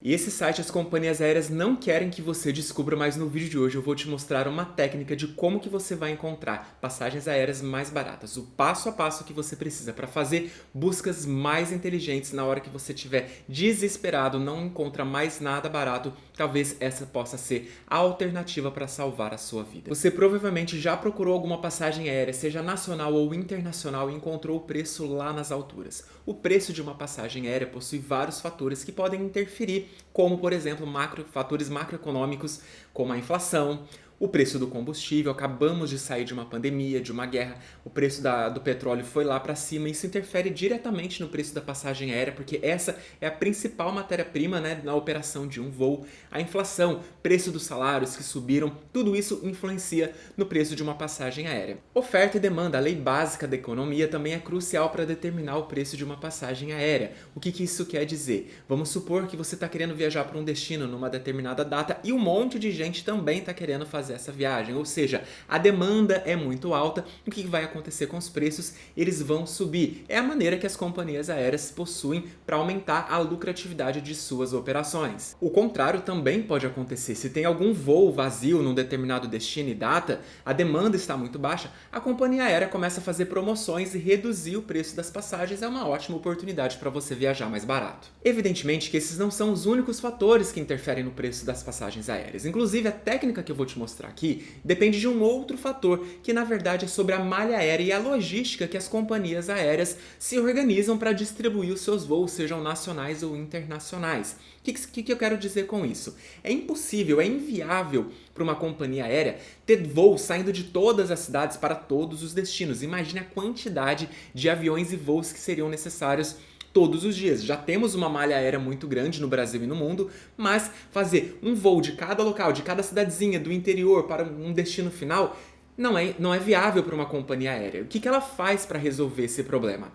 E esse site as companhias aéreas não querem que você descubra, mas no vídeo de hoje eu vou te mostrar uma técnica de como que você vai encontrar passagens aéreas mais baratas. O passo a passo que você precisa para fazer buscas mais inteligentes na hora que você estiver desesperado, não encontra mais nada barato, talvez essa possa ser a alternativa para salvar a sua vida. Você provavelmente já procurou alguma passagem aérea, seja nacional ou internacional, e encontrou o preço lá nas alturas. O preço de uma passagem aérea possui vários fatores que podem interferir, como, por exemplo, fatores macroeconômicos, como a inflação, o preço do combustível. Acabamos de sair de uma pandemia, de uma guerra, o preço do petróleo foi lá para cima, e isso interfere diretamente no preço da passagem aérea, porque essa é a principal matéria-prima, né, na operação de um voo. A inflação, preço dos salários que subiram, tudo isso influencia no preço de uma passagem aérea. Oferta e demanda, a lei básica da economia, também é crucial para determinar o preço de uma passagem aérea. O que isso quer dizer? Vamos supor que você está querendo viajar para um destino numa determinada data e um monte de gente também está querendo fazer essa viagem, ou seja, a demanda é muito alta. O que vai acontecer com os preços? Eles vão subir. É a maneira que as companhias aéreas possuem para aumentar a lucratividade de suas operações. O contrário também pode acontecer. Se tem algum voo vazio num determinado destino e data, a demanda está muito baixa, a companhia aérea começa a fazer promoções e reduzir o preço das passagens. É uma ótima oportunidade para você viajar mais barato. Evidentemente que esses não são os únicos fatores que interferem no preço das passagens aéreas. Inclusive, a técnica que eu vou te mostrar aqui depende de um outro fator, que na verdade é sobre a malha aérea e a logística que as companhias aéreas se organizam para distribuir os seus voos, sejam nacionais ou internacionais. O que eu quero dizer com isso? É impossível, é inviável para uma companhia aérea ter voos saindo de todas as cidades para todos os destinos. Imagine a quantidade de aviões e voos que seriam necessários todos os dias. Já temos uma malha aérea muito grande no Brasil e no mundo, mas fazer um voo de cada local, de cada cidadezinha do interior para um destino final, não é viável para uma companhia aérea. O que ela faz para resolver esse problema?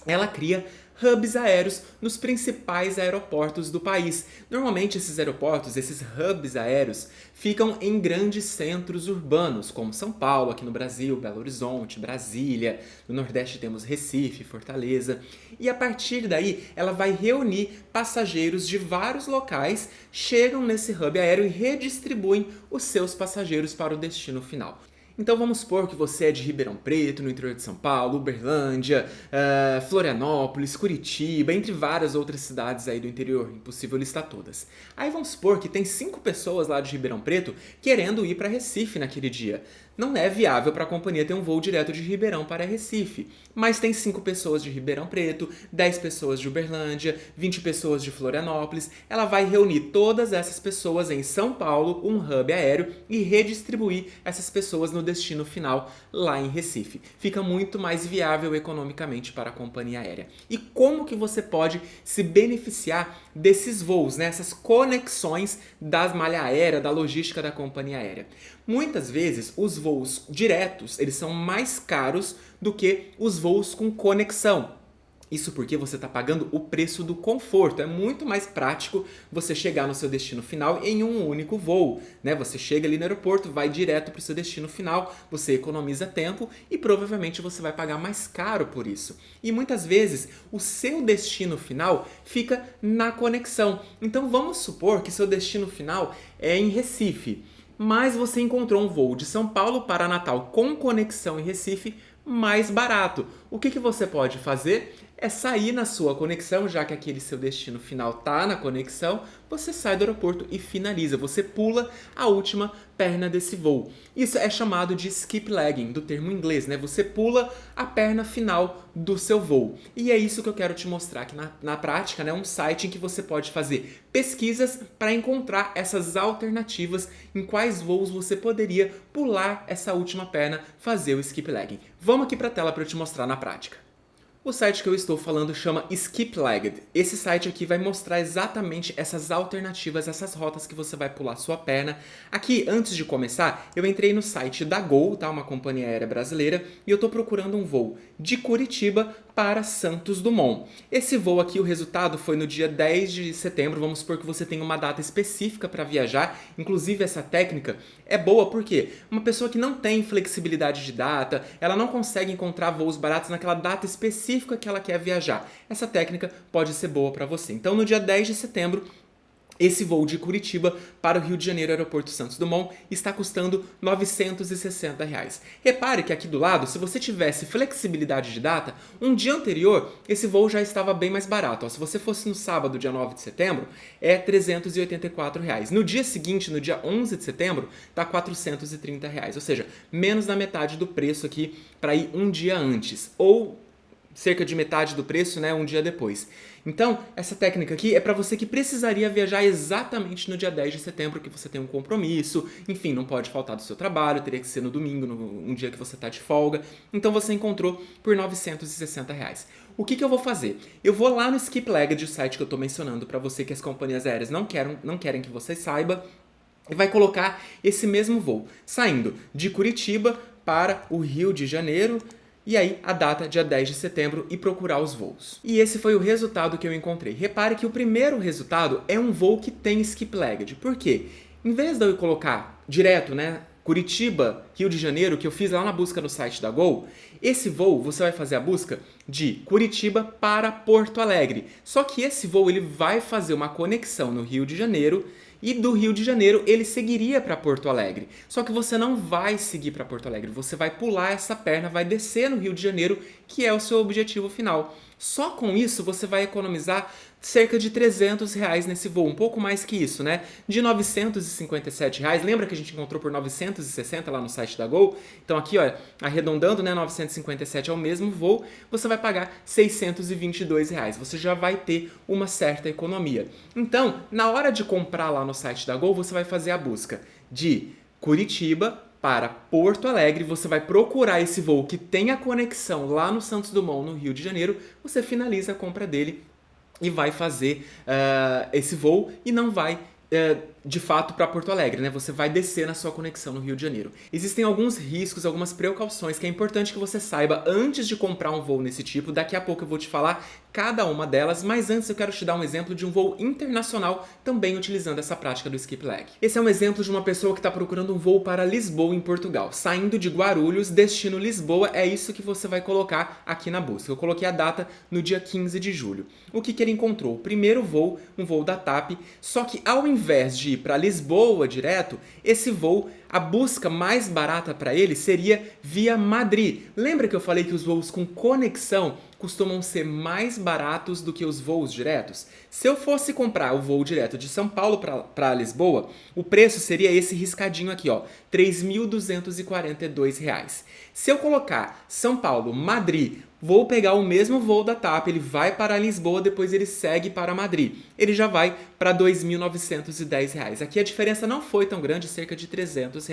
Ela cria hubs aéreos nos principais aeroportos do país. Normalmente esses aeroportos, esses hubs aéreos, ficam em grandes centros urbanos, como São Paulo, aqui no Brasil, Belo Horizonte, Brasília. No Nordeste temos Recife, Fortaleza. E a partir daí, ela vai reunir passageiros de vários locais, chegam nesse hub aéreo e redistribuem os seus passageiros para o destino final. Então vamos supor que você é de Ribeirão Preto, no interior de São Paulo, Uberlândia, Florianópolis, Curitiba, entre várias outras cidades aí do interior, impossível listar todas. Aí vamos supor que tem 5 pessoas lá de Ribeirão Preto querendo ir para Recife naquele dia. Não é viável para a companhia ter um voo direto de Ribeirão para Recife, mas tem 5 pessoas de Ribeirão Preto, 10 pessoas de Uberlândia, 20 pessoas de Florianópolis. Ela vai reunir todas essas pessoas em São Paulo, um hub aéreo, e redistribuir essas pessoas no destino final lá em Recife. Fica muito mais viável economicamente para a companhia aérea. E como que você pode se beneficiar desses voos, né? Essas conexões da malha aérea, da logística da companhia aérea? Muitas vezes os voos diretos, eles são mais caros do que os voos com conexão. Isso porque você está pagando o preço do conforto. É muito mais prático você chegar no seu destino final em um único voo, né? Você chega ali no aeroporto, vai direto para o seu destino final, você economiza tempo e provavelmente você vai pagar mais caro por isso. E muitas vezes o seu destino final fica na conexão. Então vamos supor que seu destino final é em Recife, mas você encontrou um voo de São Paulo para Natal com conexão em Recife mais barato. O que você pode fazer? É sair na sua conexão, já que aquele seu destino final está na conexão, você sai do aeroporto e finaliza, você pula a última perna desse voo. Isso é chamado de skip legging, do termo inglês, né? Você pula a perna final do seu voo. E é isso que eu quero te mostrar aqui na prática, né? Um site em que você pode fazer pesquisas para encontrar essas alternativas, em quais voos você poderia pular essa última perna, fazer o skip legging. Vamos aqui para a tela para eu te mostrar na prática. O site que eu estou falando chama Skip Legged. Esse site aqui vai mostrar exatamente essas alternativas, essas rotas que você vai pular sua perna. Aqui, antes de começar, eu entrei no site da Gol, tá? Uma companhia aérea brasileira, e eu estou procurando um voo de Curitiba para Santos Dumont. Esse voo aqui, o resultado foi no dia 10 de setembro. Vamos supor que você tem uma data específica para viajar. Inclusive, essa técnica é boa porque uma pessoa que não tem flexibilidade de data, ela não consegue encontrar voos baratos naquela data específica que ela quer viajar. Essa técnica pode ser boa para você. Então, no dia 10 de setembro, Esse voo de Curitiba para o Rio de Janeiro, Aeroporto Santos Dumont, está custando R$ 960. Repare que aqui do lado, se você tivesse flexibilidade de data, um dia anterior esse voo já estava bem mais barato. Se você fosse no sábado, dia 9 de setembro, é R$ 384. No dia seguinte, no dia 11 de setembro, está R$ 430. Ou seja, menos da metade do preço aqui para ir um dia antes. Ou cerca de metade do preço, né, um dia depois. Então, essa técnica aqui é para você que precisaria viajar exatamente no dia 10 de setembro, que você tem um compromisso, enfim, não pode faltar do seu trabalho, teria que ser no domingo, um dia que você está de folga. Então você encontrou por R$ 960. O que eu vou fazer? Eu vou lá no Skip Legged, o site que eu estou mencionando para você que as companhias aéreas não querem que você saiba, e vai colocar esse mesmo voo, saindo de Curitiba para o Rio de Janeiro, e aí a data dia 10 de setembro e procurar os voos. E esse foi o resultado que eu encontrei. Repare que o primeiro resultado é um voo que tem Skip Legged. Por quê? Em vez de eu colocar direto, né, Curitiba, Rio de Janeiro, que eu fiz lá na busca no site da Gol, esse voo você vai fazer a busca de Curitiba para Porto Alegre. Só que esse voo ele vai fazer uma conexão no Rio de Janeiro, e do Rio de Janeiro ele seguiria para Porto Alegre. Só que você não vai seguir para Porto Alegre, você vai pular essa perna, vai descer no Rio de Janeiro, que é o seu objetivo final. Só com isso você vai economizar cerca de R$ 300 nesse voo, um pouco mais que isso, né? De R$ 957, lembra que a gente encontrou por 960 lá no site da Gol? Então aqui, ó, arredondando, né, 957 é o mesmo voo, você vai pagar R$ 622. Você já vai ter uma certa economia. Então, na hora de comprar lá no site da Gol, você vai fazer a busca de Curitiba para Porto Alegre, você vai procurar esse voo que tem a conexão lá no Santos Dumont, no Rio de Janeiro, você finaliza a compra dele e vai fazer esse voo e não vai de fato para Porto Alegre, né? Você vai descer na sua conexão no Rio de Janeiro. Existem alguns riscos, algumas precauções que é importante que você saiba antes de comprar um voo nesse tipo. Daqui a pouco eu vou te falar cada uma delas, mas antes eu quero te dar um exemplo de um voo internacional também utilizando essa prática do Skip Leg. Esse é um exemplo de uma pessoa que está procurando um voo para Lisboa, em Portugal. Saindo de Guarulhos, destino Lisboa, é isso que você vai colocar aqui na busca. Eu coloquei a data no dia 15 de julho. O que ele encontrou? O primeiro voo, um voo da TAP, só que ao invés de ir para Lisboa direto, esse voo, a busca mais barata para ele seria via Madrid. Lembra que eu falei que os voos com conexão costumam ser mais baratos do que os voos diretos? Se eu fosse comprar o voo direto de São Paulo para Lisboa, o preço seria esse riscadinho aqui, ó, R$ 3.242. Se eu colocar São Paulo, Madrid, vou pegar o mesmo voo da TAP, ele vai para Lisboa, depois ele segue para Madrid. Ele já vai para R$ 2.910. Aqui a diferença não foi tão grande, cerca de R$ 300,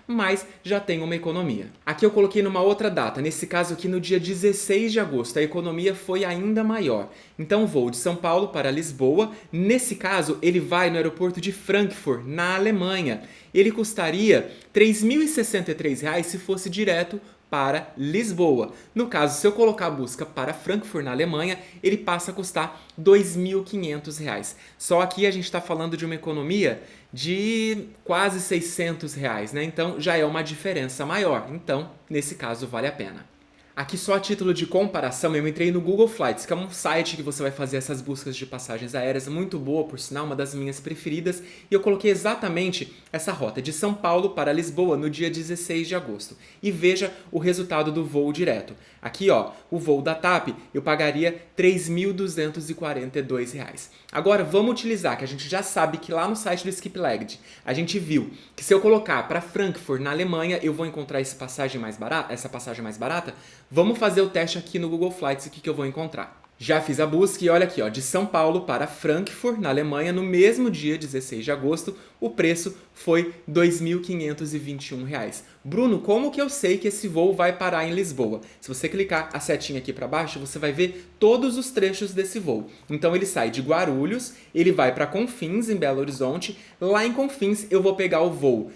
mas já tem uma economia. Aqui eu coloquei numa outra data, nesse caso aqui no dia 16 de agosto, a economia foi ainda maior. Então voo de São Paulo para Lisboa, nesse caso ele vai no aeroporto de Frankfurt, na Alemanha. Ele custaria R$ 3.063 se fosse direto para Lisboa. No caso, se eu colocar a busca para Frankfurt, na Alemanha, ele passa a custar R$ 2.500. Só aqui a gente está falando de uma economia de quase R$ 600, né? Então já é uma diferença maior. Então, nesse caso, vale a pena. Aqui só a título de comparação, eu entrei no Google Flights, que é um site que você vai fazer essas buscas de passagens aéreas, muito boa, por sinal, uma das minhas preferidas, e eu coloquei exatamente essa rota de São Paulo para Lisboa no dia 16 de agosto. E veja o resultado do voo direto. Aqui, ó, o voo da TAP, eu pagaria R$ 3.242. Agora, vamos utilizar, que a gente já sabe que lá no site do Skip Legged, a gente viu que se eu colocar para Frankfurt, na Alemanha, eu vou encontrar essa passagem mais barata. Vamos fazer o teste aqui no Google Flights, o que eu vou encontrar. Já fiz a busca e olha aqui, ó, de São Paulo para Frankfurt, na Alemanha, no mesmo dia, 16 de agosto, o preço foi R$ 2.521. Bruno, como que eu sei que esse voo vai parar em Lisboa? Se você clicar a setinha aqui para baixo, você vai ver todos os trechos desse voo. Então ele sai de Guarulhos, ele vai para Confins, em Belo Horizonte. Lá em Confins eu vou pegar o voo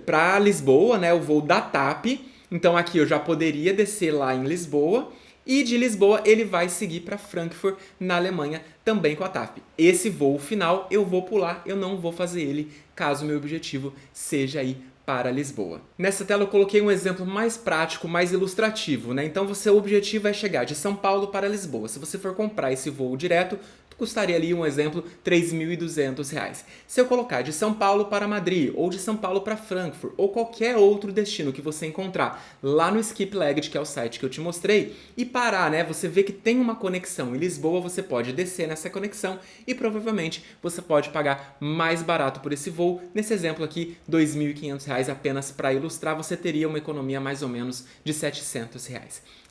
para Lisboa, né, o voo da TAP. Então aqui eu já poderia descer lá em Lisboa. E de Lisboa ele vai seguir para Frankfurt, na Alemanha, também com a TAP. Esse voo final eu vou pular, eu não vou fazer ele, caso o meu objetivo seja ir para Lisboa. Nessa tela eu coloquei um exemplo mais prático, mais ilustrativo, né? Então o objetivo é chegar de São Paulo para Lisboa. Se você for comprar esse voo direto, custaria ali, um exemplo, R$ 3.200. Se eu colocar de São Paulo para Madrid, ou de São Paulo para Frankfurt, ou qualquer outro destino que você encontrar lá no Skip Legged, que é o site que eu te mostrei, e parar, né? Você vê que tem uma conexão em Lisboa, você pode descer nessa conexão e provavelmente você pode pagar mais barato por esse voo. Nesse exemplo aqui, R$ 2.500, apenas para ilustrar, você teria uma economia mais ou menos de R$ 700.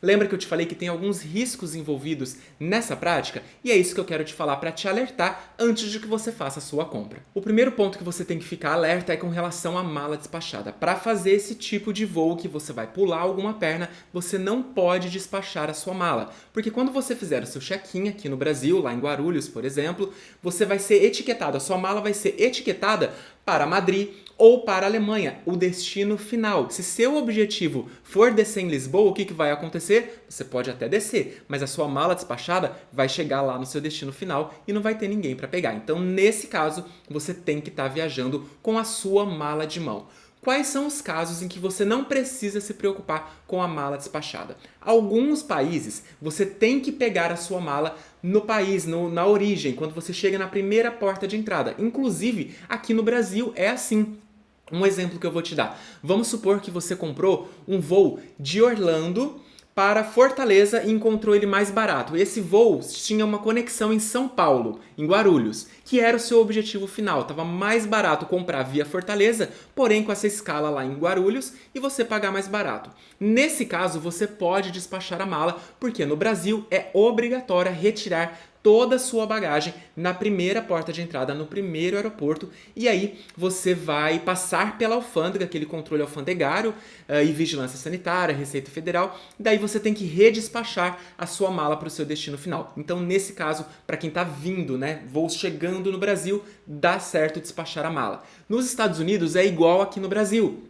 Lembra que eu te falei que tem alguns riscos envolvidos nessa prática? E é isso que eu quero te falar para te alertar antes de que você faça a sua compra. O primeiro ponto que você tem que ficar alerta é com relação à mala despachada. Para fazer esse tipo de voo que você vai pular alguma perna, você não pode despachar a sua mala. Porque quando você fizer o seu check-in aqui no Brasil, lá em Guarulhos, por exemplo, você vai ser etiquetado, a sua mala vai ser etiquetada para Madrid ou para a Alemanha, o destino final. Se seu objetivo for descer em Lisboa, o que vai acontecer? Você pode até descer, mas a sua mala despachada vai chegar lá no seu destino final e não vai ter ninguém para pegar. Então, nesse caso, você tem que estar viajando com a sua mala de mão. Quais são os casos em que você não precisa se preocupar com a mala despachada? Alguns países, você tem que pegar a sua mala no país, na origem, quando você chega na primeira porta de entrada. Inclusive, aqui no Brasil é assim. Um exemplo que eu vou te dar. Vamos supor que você comprou um voo de Orlando para Fortaleza e encontrou ele mais barato. Esse voo tinha uma conexão em São Paulo, em Guarulhos, que era o seu objetivo final. Estava mais barato comprar via Fortaleza, porém com essa escala lá em Guarulhos, e você pagar mais barato. Nesse caso, você pode despachar a mala, porque no Brasil é obrigatório retirar toda a sua bagagem na primeira porta de entrada, no primeiro aeroporto, e aí você vai passar pela alfândega, aquele controle alfandegário e vigilância sanitária, Receita Federal, daí você tem que redespachar a sua mala para o seu destino final. Então, nesse caso, para quem está vindo, né, voos chegando no Brasil, dá certo despachar a mala. Nos Estados Unidos é igual aqui no Brasil.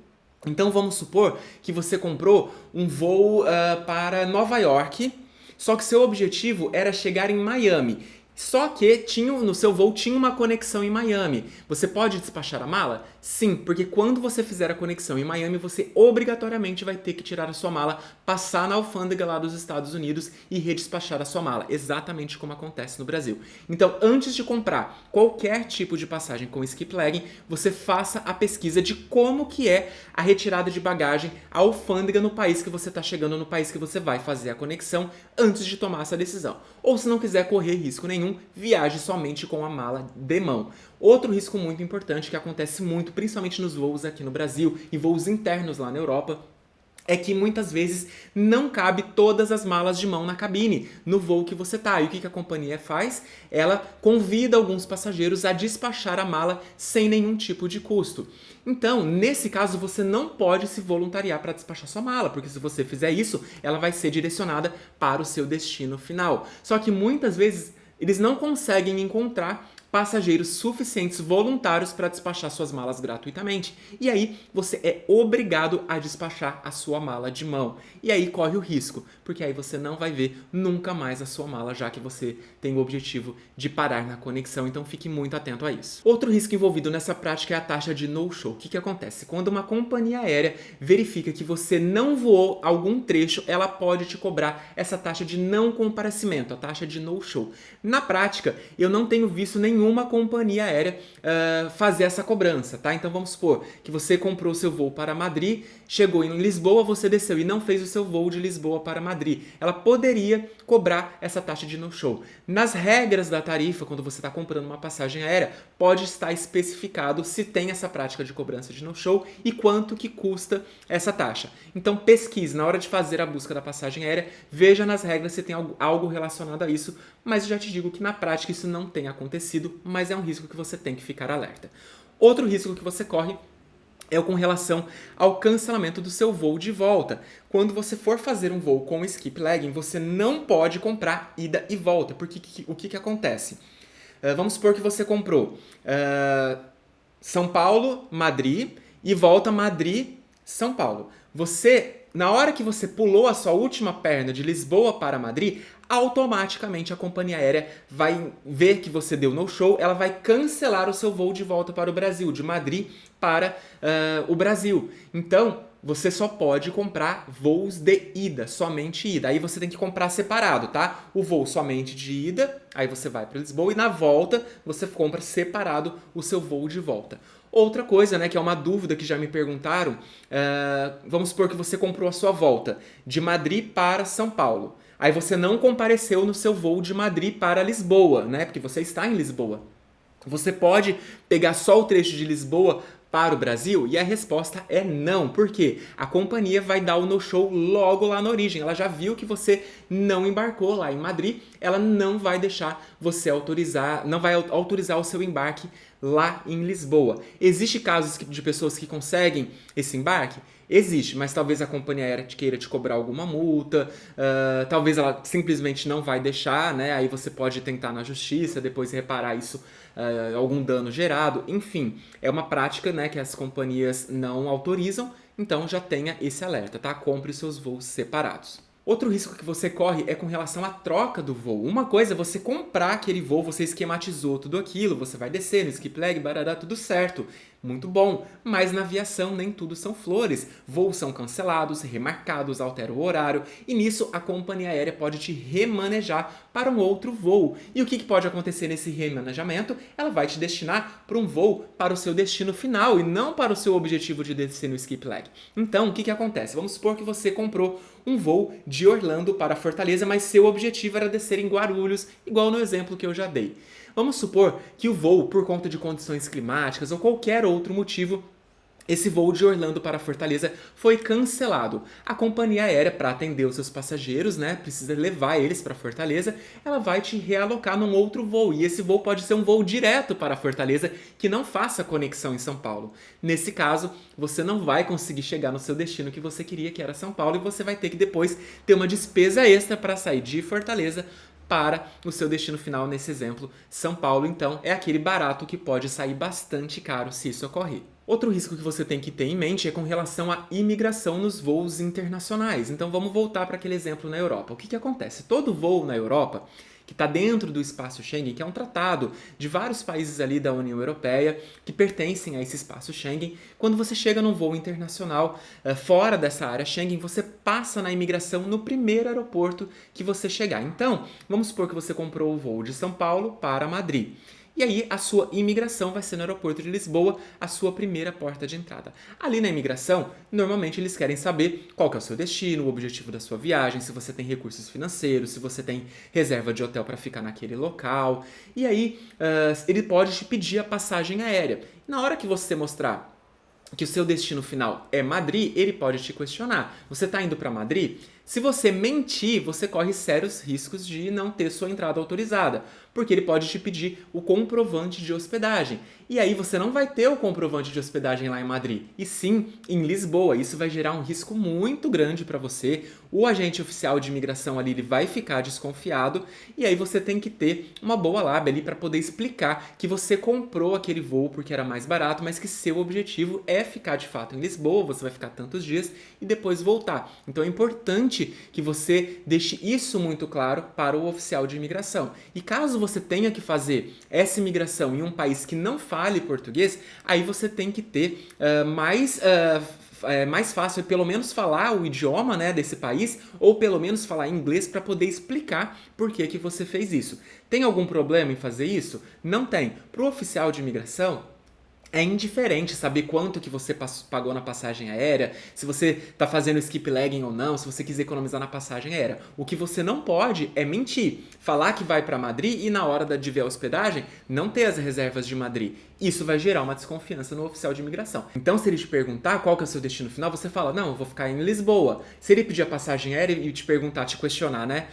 Então, vamos supor que você comprou um voo para Nova York, só que seu objetivo era chegar em Miami. Só que no seu voo tinha uma conexão em Miami. Você pode despachar a mala? Sim, porque quando você fizer a conexão em Miami, você obrigatoriamente vai ter que tirar a sua mala, passar na alfândega lá dos Estados Unidos e redespachar a sua mala, exatamente como acontece no Brasil. Então, antes de comprar qualquer tipo de passagem com skip legging, você faça a pesquisa de como que é a retirada de bagagem, a alfândega no país que você está chegando, no país que você vai fazer a conexão, antes de tomar essa decisão. Ou se não quiser correr risco nenhum, viaje somente com a mala de mão. Outro risco muito importante que acontece muito, principalmente nos voos aqui no Brasil e voos internos lá na Europa, é que muitas vezes não cabe todas as malas de mão na cabine, no voo que você está. E o que a companhia faz? Ela convida alguns passageiros a despachar a mala sem nenhum tipo de custo. Então, nesse caso, você não pode se voluntariar para despachar sua mala, porque se você fizer isso, ela vai ser direcionada para o seu destino final. Só que muitas vezes eles não conseguem encontrar passageiros suficientes voluntários para despachar suas malas gratuitamente. E aí você é obrigado a despachar a sua mala de mão. E aí corre o risco, porque aí você não vai ver nunca mais a sua mala, já que você tem o objetivo de parar na conexão. Então fique muito atento a isso. Outro risco envolvido nessa prática é a taxa de no-show. O que acontece? Quando uma companhia aérea verifica que você não voou algum trecho, ela pode te cobrar essa taxa de não comparecimento, a taxa de no-show. Na prática, eu não tenho visto nenhuma companhia aérea fazer essa cobrança, tá? Então vamos supor que você comprou seu voo para Madrid, chegou em Lisboa, você desceu e não fez o seu voo de Lisboa para Madrid. Ela poderia cobrar essa taxa de no-show. Nas regras da tarifa, quando você está comprando uma passagem aérea, pode estar especificado se tem essa prática de cobrança de no-show e quanto que custa essa taxa. Então pesquise, na hora de fazer a busca da passagem aérea, veja nas regras se tem algo relacionado a isso, mas já te digo que na prática isso não tem acontecido, mas é um risco que você tem que ficar alerta. Outro risco que você corre é com relação ao cancelamento do seu voo de volta. Quando você for fazer um voo com skip legging, você não pode comprar ida e volta, porque o que acontece? Vamos supor que você comprou São Paulo, Madrid e volta Madrid, São Paulo. Na hora que você pulou a sua última perna de Lisboa para Madrid, automaticamente a companhia aérea vai ver que você deu no-show, ela vai cancelar o seu voo de volta para o Brasil, de Madrid para o Brasil. Então, você só pode comprar voos de ida, somente ida. Aí você tem que comprar separado, tá? O voo somente de ida, aí você vai para Lisboa e na volta você compra separado o seu voo de volta. Outra coisa, né, que é uma dúvida que já me perguntaram, vamos supor que você comprou a sua volta de Madrid para São Paulo. Aí você não compareceu no seu voo de Madrid para Lisboa, né, porque você está em Lisboa. Você pode pegar só o trecho de Lisboa para o Brasil? E a resposta é não. Por quê? A companhia vai dar o no-show logo lá na origem. Ela já viu que você não embarcou lá em Madrid, ela não vai deixar você autorizar, não vai autorizar o seu embarque lá em Lisboa. Existem casos de pessoas que conseguem esse embarque? Existe, mas talvez a companhia aérea queira te cobrar alguma multa, talvez ela simplesmente não vai deixar, né? Aí você pode tentar na justiça, depois reparar isso, algum dano gerado. Enfim, é uma prática, né, que as companhias não autorizam, então já tenha esse alerta, tá? Compre os seus voos separados. Outro risco que você corre é com relação à troca do voo. Uma coisa é você comprar aquele voo, você esquematizou tudo aquilo, você vai descer no skip leg, barará, tudo certo. Muito bom, mas na aviação nem tudo são flores. Voos são cancelados, remarcados, altera o horário e nisso a companhia aérea pode te remanejar para um outro voo. E o que pode acontecer nesse remanejamento? Ela vai te destinar para um voo para o seu destino final e não para o seu objetivo de descer no skip leg. Então, o que acontece? Vamos supor que você comprou um voo de Orlando para Fortaleza, mas seu objetivo era descer em Guarulhos, igual no exemplo que eu já dei. Vamos supor que o voo, por conta de condições climáticas ou qualquer outro motivo, esse voo de Orlando para Fortaleza foi cancelado. A companhia aérea, para atender os seus passageiros, né, precisa levar eles para Fortaleza, ela vai te realocar num outro voo. E esse voo pode ser um voo direto para Fortaleza, que não faça conexão em São Paulo. Nesse caso, você não vai conseguir chegar no seu destino que você queria, que era São Paulo, e você vai ter que depois ter uma despesa extra para sair de Fortaleza para o seu destino final, nesse exemplo, São Paulo. Então, é aquele barato que pode sair bastante caro se isso ocorrer. Outro risco que você tem que ter em mente é com relação à imigração nos voos internacionais. Então, vamos voltar para aquele exemplo na Europa. O que acontece? Todo voo na Europa que está dentro do espaço Schengen, que é um tratado de vários países ali da União Europeia que pertencem a esse espaço Schengen. Quando você chega num voo internacional fora dessa área Schengen, você passa na imigração no primeiro aeroporto que você chegar. Então, vamos supor que você comprou o voo de São Paulo para Madrid. E aí a sua imigração vai ser no aeroporto de Lisboa, a sua primeira porta de entrada. Ali na imigração, normalmente eles querem saber qual que é o seu destino, o objetivo da sua viagem, se você tem recursos financeiros, se você tem reserva de hotel para ficar naquele local. E aí ele pode te pedir a passagem aérea. Na hora que você mostrar que o seu destino final é Madrid, ele pode te questionar. Você está indo para Madrid? Se você mentir, você corre sérios riscos de não ter sua entrada autorizada, porque ele pode te pedir o comprovante de hospedagem. E aí você não vai ter o comprovante de hospedagem lá em Madrid, e sim em Lisboa. Isso vai gerar um risco muito grande para você. O agente oficial de imigração ali ele vai ficar desconfiado, e aí você tem que ter uma boa lábia ali para poder explicar que você comprou aquele voo porque era mais barato, mas que seu objetivo é ficar de fato em Lisboa, você vai ficar tantos dias e depois voltar. Então é importante que você deixe isso muito claro para o oficial de imigração. E caso você tenha que fazer essa imigração em um país que não fale português, aí você tem que ter mais fácil pelo menos falar o idioma, né, desse país, ou pelo menos falar inglês para poder explicar por que você fez isso. Tem algum problema em fazer isso? Não tem. Para o oficial de imigração, é indiferente saber quanto que você pagou na passagem aérea, se você está fazendo skip legging ou não, se você quiser economizar na passagem aérea. O que você não pode é mentir, falar que vai para Madrid e na hora de ver a hospedagem não ter as reservas de Madrid. Isso vai gerar uma desconfiança no oficial de imigração. Então, se ele te perguntar qual que é o seu destino final, você fala, não, eu vou ficar em Lisboa. Se ele pedir a passagem aérea e te perguntar, te questionar, né?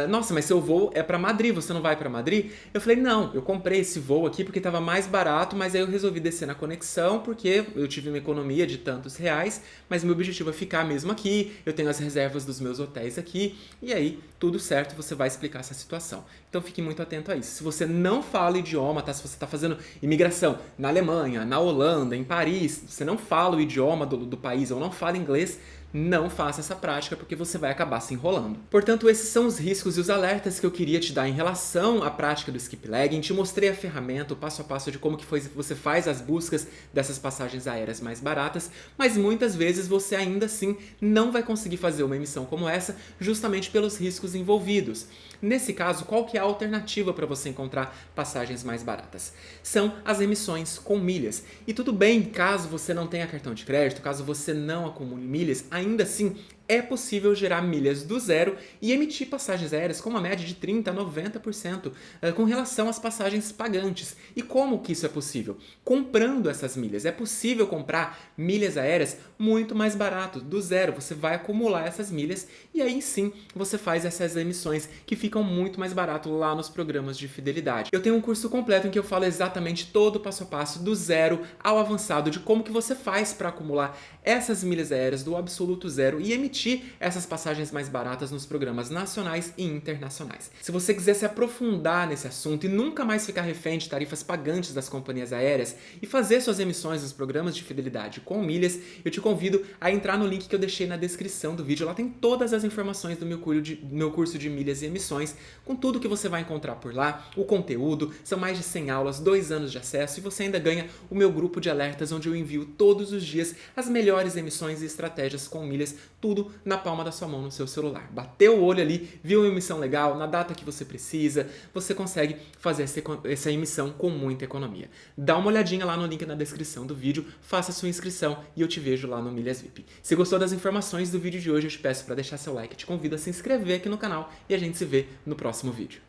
Nossa, mas seu voo é para Madrid, você não vai para Madrid? Eu falei, não, eu comprei esse voo aqui porque estava mais barato, mas aí eu resolvi descer na conexão porque eu tive uma economia de tantos reais, mas meu objetivo é ficar mesmo aqui, eu tenho as reservas dos meus hotéis aqui, e aí tudo certo, você vai explicar essa situação. Então fique muito atento a isso. Se você não fala idioma, tá? Se você está fazendo imigração na Alemanha, na Holanda, em Paris, você não fala o idioma do país ou não fala inglês, não faça essa prática porque você vai acabar se enrolando. Portanto, esses são os riscos e os alertas que eu queria te dar em relação à prática do skip legging. Te mostrei a ferramenta, o passo a passo de como que você faz as buscas dessas passagens aéreas mais baratas, mas muitas vezes você ainda assim não vai conseguir fazer uma emissão como essa justamente pelos riscos envolvidos. Nesse caso, qual que é a alternativa para você encontrar passagens mais baratas? São as emissões com milhas. E tudo bem, caso você não tenha cartão de crédito, caso você não acumule milhas, ainda assim é possível gerar milhas do zero e emitir passagens aéreas com uma média de 30% a 90% com relação às passagens pagantes. E como que isso é possível? Comprando essas milhas. É possível comprar milhas aéreas muito mais barato, do zero. Você vai acumular essas milhas e aí sim você faz essas emissões que ficam muito mais barato lá nos programas de fidelidade. Eu tenho um curso completo em que eu falo exatamente todo o passo a passo, do zero ao avançado, de como que você faz para acumular essas milhas aéreas do absoluto zero e emitir essas passagens mais baratas nos programas nacionais e internacionais. Se você quiser se aprofundar nesse assunto e nunca mais ficar refém de tarifas pagantes das companhias aéreas e fazer suas emissões nos programas de fidelidade com milhas, eu te convido a entrar no link que eu deixei na descrição do vídeo. Lá tem todas as informações do meu curso de milhas e emissões, com tudo que você vai encontrar por lá, o conteúdo, são mais de 100 aulas, 2 anos de acesso e você ainda ganha o meu grupo de alertas onde eu envio todos os dias as melhores emissões e estratégias com milhas, tudo na palma da sua mão no seu celular. Bateu o olho ali, viu uma emissão legal, na data que você precisa, você consegue fazer essa emissão com muita economia. Dá uma olhadinha lá no link na descrição do vídeo, faça sua inscrição e eu te vejo lá no Milhas VIP. Se gostou das informações do vídeo de hoje, eu te peço para deixar seu like, te convido a se inscrever aqui no canal e a gente se vê no próximo vídeo.